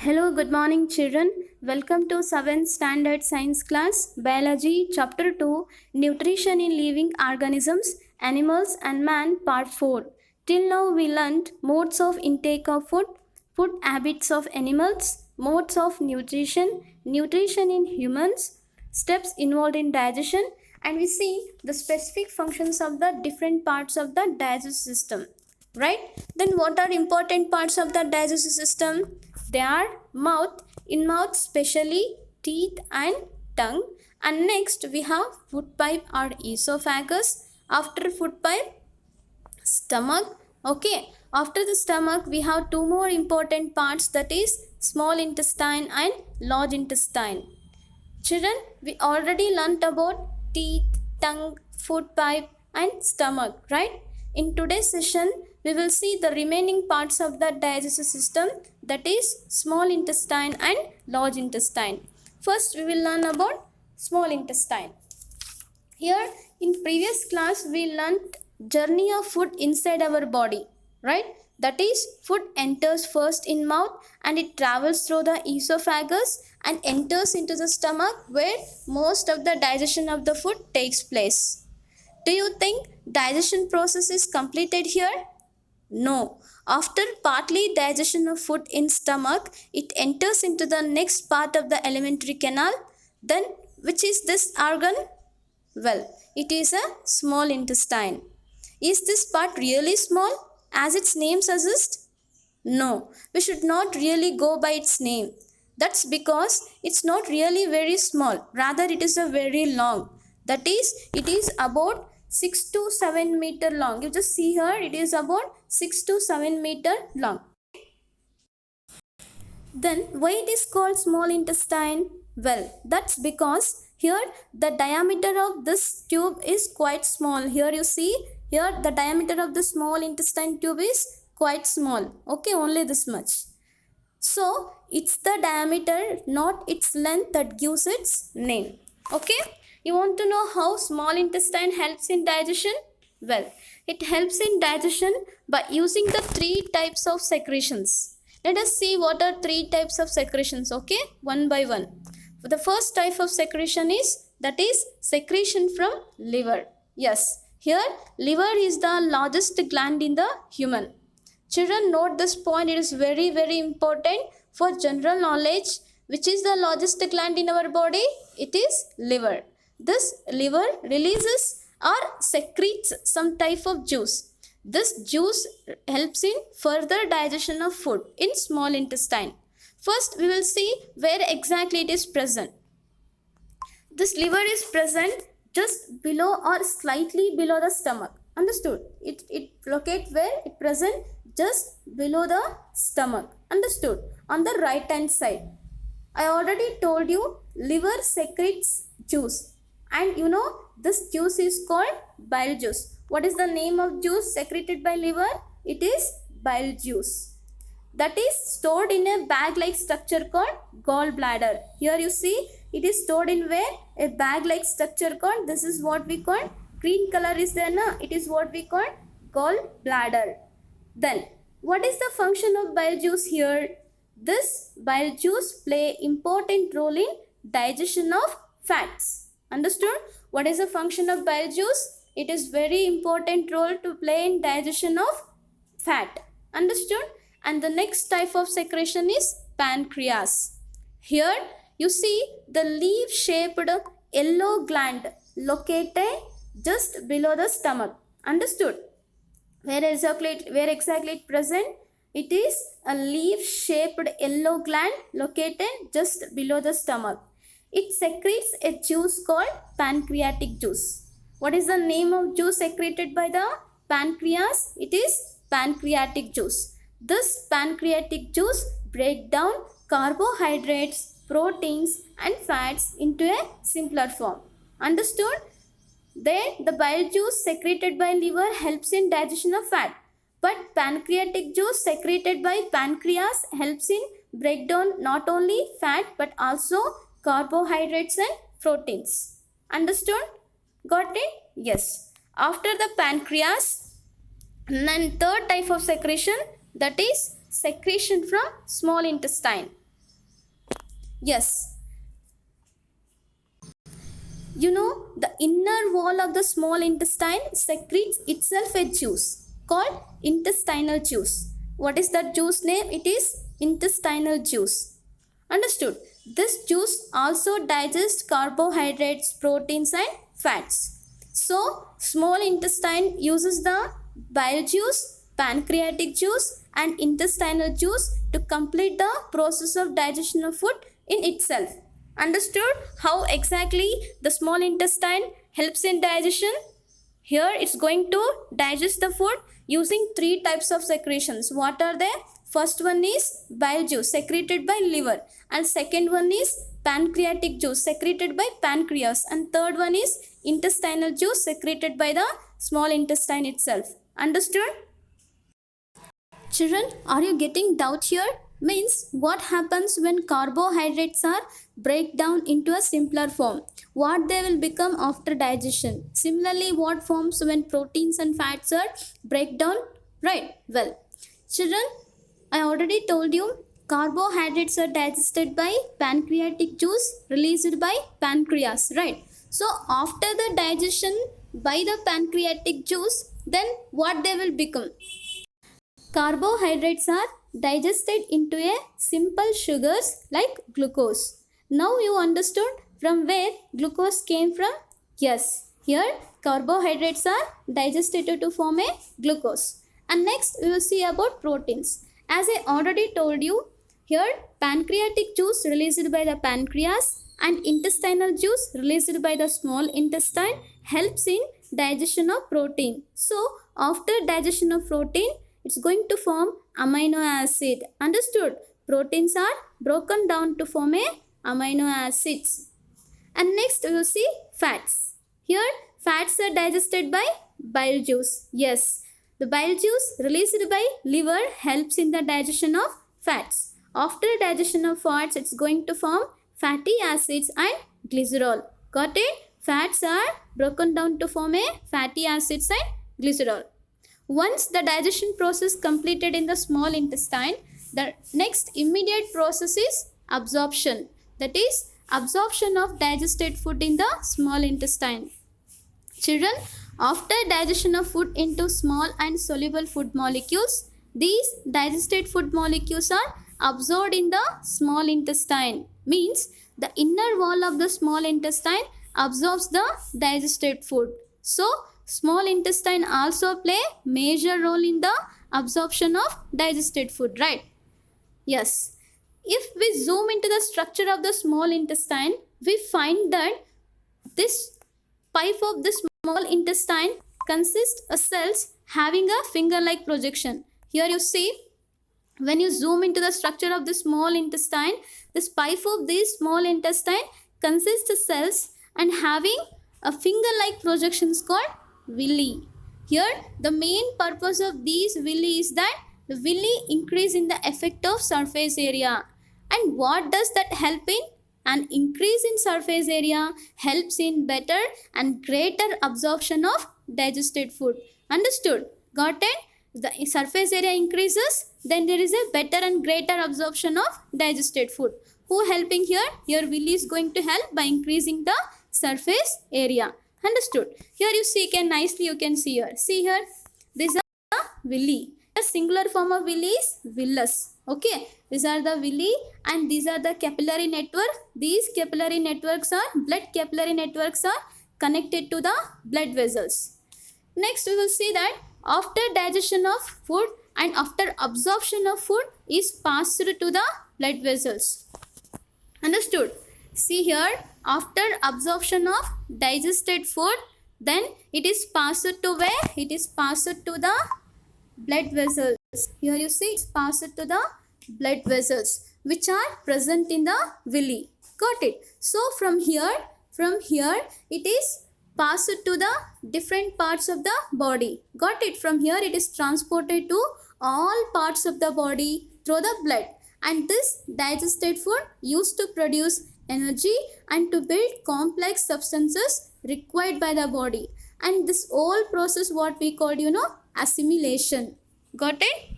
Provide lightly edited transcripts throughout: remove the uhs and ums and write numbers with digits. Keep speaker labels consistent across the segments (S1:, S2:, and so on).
S1: Hello, good morning, children. Welcome to 7th Standard Science class, Biology, Chapter 2, Nutrition in Living Organisms, Animals and Man, Part 4. Till now, we learned modes of intake of food, food habits of animals, modes of nutrition, nutrition in humans, steps involved in digestion, and we see the specific functions of the different parts of the digestive system. Right? Then, what are important parts of the digestive system? They are mouth, in mouth specially teeth and tongue, and next we have food pipe or esophagus. After food pipe, stomach. Okay, after the stomach we have two more important parts, that is small intestine and large intestine. Children, we already learnt about teeth, tongue, food pipe and stomach, right? In today's session, we will see the remaining parts of the digestive system, that is small intestine and large intestine. First, we will learn about small intestine. Here, in previous class, we learnt journey of food inside our body, right? That is, food enters first in mouth and it travels through the esophagus and enters into the stomach where most of the digestion of the food takes place. Do you think digestion process is completed here? No. After partly digestion of food in stomach, it enters into the next part of the alimentary canal. Then, which is this organ? Well, it is a small intestine. Is this part really small as its name suggests? No, we should not really go by its name. That's because it's not really very small, rather it is a very long. That is, it is about 6 to 7 meter long. You just see here, it is about 6 to 7 meter long. Then why it is called small intestine? Well, that's because here the diameter of this tube is quite small. Here you see, here the diameter of the small intestine tube is quite small. Okay, only this much. So it's the diameter, not its length, that gives its name. Okay, you want to know how small intestine helps in digestion? Well, it helps in digestion by using the three types of secretions. Let us see what are three types of secretions, okay, one by one. The first type of secretion is, that is secretion from liver. Yes, here liver is the largest gland in the human. Children, note this point, it is very important for general knowledge. Which is the largest gland in our body? It is liver. This liver releases or secretes some type of juice. This juice helps in further digestion of food in small intestine. First, we will see where exactly it is present. This liver is present just below or slightly below the stomach. Understood? It locates where it present just below the stomach. Understood? On the right hand side. I already told you liver secretes juice. And you know this juice is called bile juice. What is the name of juice secreted by liver? It is bile juice. That is stored in a bag-like structure called gallbladder. Here you see it is stored in where? A bag-like structure called, this is what we call, green color is there na? It is what we call gallbladder. Then what is the function of bile juice here? This bile juice play important role in digestion of fats. Understood? What is the function of bile juice? It is very important role to play in digestion of fat. Understood? And the next type of secretion is pancreas. Here you see the leaf shaped yellow gland located just below the stomach. Understood? Where exactly it present? It is a leaf shaped yellow gland located just below the stomach. It secretes a juice called pancreatic juice. What is the name of juice secreted by the pancreas? It is pancreatic juice. This pancreatic juice breaks down carbohydrates, proteins and fats into a simpler form. Understood? Then the bile juice secreted by liver helps in digestion of fat. But pancreatic juice secreted by pancreas helps in breakdown not only fat but also carbohydrates and proteins. Understood? Got it? Yes. After the pancreas, then third type of secretion, that is secretion from small intestine. Yes. You know, the inner wall of the small intestine secretes itself a juice called intestinal juice. What is that juice name? It is intestinal juice. Understood? This juice also digests carbohydrates, proteins and fats. So, small intestine uses the bile juice, pancreatic juice and intestinal juice to complete the process of digestion of food in itself. Understood how exactly the small intestine helps in digestion? Here it's going to digest the food using three types of secretions. What are they? First one is bile juice secreted by liver, and second one is pancreatic juice secreted by pancreas, and third one is intestinal juice secreted by the small intestine itself. Understood? Children, are you getting doubt here? Means what happens when carbohydrates are break down into a simpler form? What they will become after digestion? Similarly, what forms when proteins and fats are break down? Right. Well, children, I already told you carbohydrates are digested by pancreatic juice released by pancreas. Right. So after the digestion by the pancreatic juice, then what they will become? Carbohydrates are digested into a simple sugars like glucose. Now you understood from where glucose came from? Yes, here carbohydrates are digested to form a glucose. And next we will see about proteins. As I already told you, here pancreatic juice released by the pancreas and intestinal juice released by the small intestine helps in digestion of protein. So after digestion of protein, it's going to form amino acid. Understood? Proteins are broken down to form a amino acids. And next we will see fats. Here fats are digested by bile juice. Yes, the bile juice released by liver helps in the digestion of fats. After digestion of fats, it's going to form fatty acids and glycerol. Got it? Fats are broken down to form a fatty acids and glycerol. Once the digestion process completed in the small intestine, the next immediate process is absorption. That is absorption of digested food in the small intestine. Children, after digestion of food into small and soluble food molecules, these digested food molecules are absorbed in the small intestine. Means the inner wall of the small intestine absorbs the digested food. So, small intestine also play major role in the absorption of digested food, right? Yes. If we zoom into the structure of the small intestine, we find that this pipe of the small intestine consists of cells having a finger-like projection. Here you see, when you zoom into the structure of the small intestine, this pipe of this small intestine consists of cells and having a finger-like projections called villi. Here the main purpose of these villi is that the villi increase in the effect of surface area. And what does that help in? An increase in surface area helps in better and greater absorption of digested food. Understood? Got it? The surface area increases, then there is a better and greater absorption of digested food. Who helping here? Your villi is going to help by increasing the surface area. Understood? Here you see, you can see here. See here, these are the villi. The singular form of villi is villus. Okay, these are the villi and these are the capillary network. These capillary networks are blood capillary networks are connected to the blood vessels. Next we will see that after digestion of food and after absorption of food is passed to the blood vessels. Understood? See here, after absorption of digested food, then it is passed to where? It is passed to the blood vessels. Here you see, it's passed to the blood vessels which are present in the villi. Got it? So from here it is passed to the different parts of the body. Got it? From here it is transported to all parts of the body through the blood. And this digested food used to produce energy and to build complex substances required by the body. And this whole process what we call assimilation. Got it?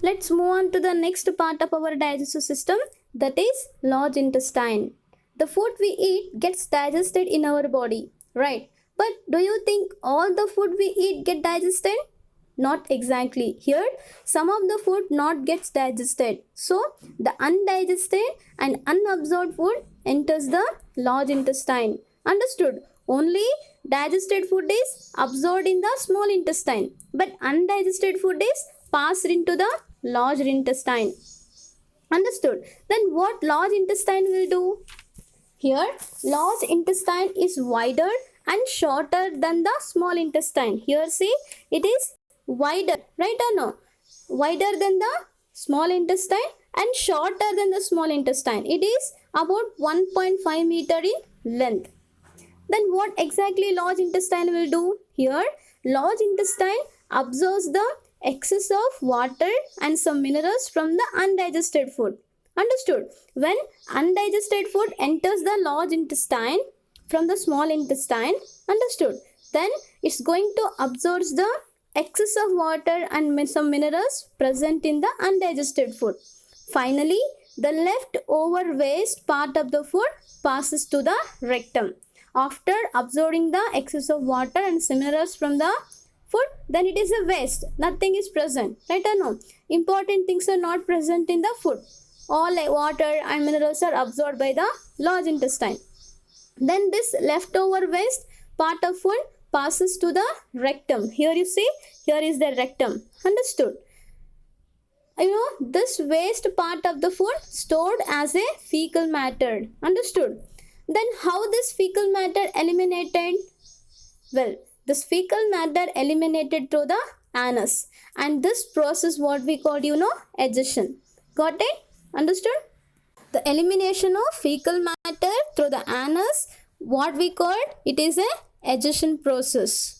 S1: Let's move on to the next part of our digestive system, that is large intestine. The food we eat gets digested in our body, right? But do you think all the food we eat get digested? Not exactly. Here, some of the food not gets digested. So, the undigested and unabsorbed food enters the large intestine. Understood? Only digested food is absorbed in the small intestine, but undigested food is passed into the large intestine. Understood? Then what large intestine will do? Here, large intestine is wider and shorter than the small intestine. Here, see, it is wider, right or no? Wider than the small intestine and shorter than the small intestine. It is about 1.5 meter in length. Then what exactly large intestine will do? Here, large intestine absorbs the excess of water and some minerals from the undigested food. Understood? When undigested food enters the large intestine from the small intestine, understood? Then it's going to absorb the excess of water and some minerals present in the undigested food. Finally, the leftover waste part of the food passes to the rectum. After absorbing the excess of water and minerals from the food, then it is a waste. Nothing is present, right or no? Important things are not present in the food. All water and minerals are absorbed by the large intestine. Then this leftover waste part of food passes to the rectum. Here you see, here is the rectum. Understood? This waste part of the food stored as a fecal matter. Understood? Then how this fecal matter eliminated? Well, this fecal matter eliminated through the anus, and this process what we call egestion. Got it? Understood? The elimination of fecal matter through the anus, what we call it is a egestion process.